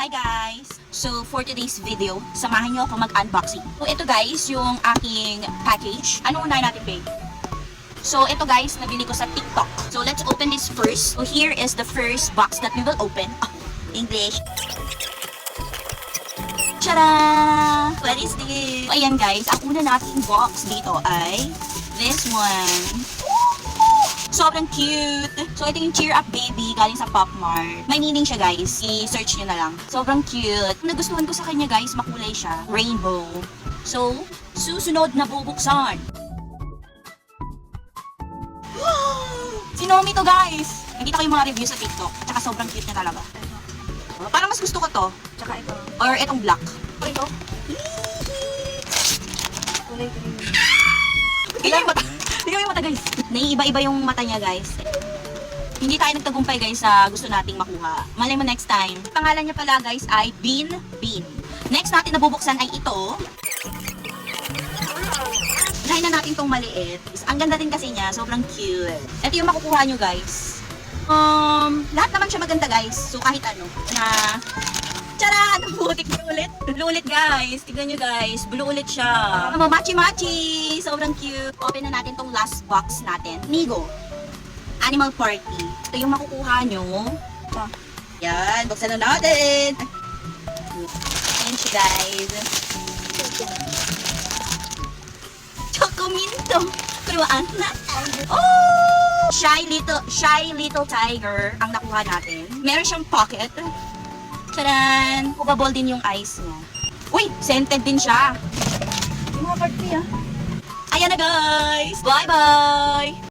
Hi guys! So for today's video, samahan niyo ako mag-unboxing. So ito guys, yung aking package. Ano unahin natin, babe? So ito guys, nabili ko sa TikTok. So let's open this first. So here is the first box that we will open. Oh, English. Tada! What is this? So ayan guys, ang una nating box dito ay this one. Sobrang cute. So, ito yung Cheer Up Baby galing sa Pop Mart. May meaning siya, guys. I-search nyo na lang. Sobrang cute. Nagustuhan ko sa kanya, guys, makulay siya. Rainbow. So, susunod na bubuksan. Si Nomi to, guys. Nakita ko yung mga reviews sa TikTok. Tsaka sobrang cute niya talaga. Parang mas gusto ko to. Tsaka ito. Or itong black. Ito. Kulay green. Tignan yung mata. Tignan yung mata, guys. Naiiba-iba yung mata niya, guys. Hindi tayo nagtagumpay, guys, sa gusto nating makuha. Malay mo next time. Pangalan niya pala, guys, ay Bean Bean. Next natin nabubuksan ay ito. Unahin na natin tong maliit. Ang ganda din kasi niya. Sobrang cute. Ito yung makukuha nyo, guys. Lahat naman siya maganda, guys. So, kahit ano. Na... Tara! Nabutik niyo ulit. Blue ulit, guys. Tignan nyo, guys. Blue ulit siya. Machi-machi! Sobrang cute. Open na natin tong last box natin. Migo. Animal Party. Ito yung makukuha nyo. Ito. Yan. Buksan na natin. Ayan siya, guys. Chocominto. Kruan na. Oh! Shy little tiger ang nakuha natin. Meron siyang pocket. Taran! Hugable din yung eyes niya. Uy! Scented din siya. Yung mga card fee, ah. Ayan na guys! Bye-bye!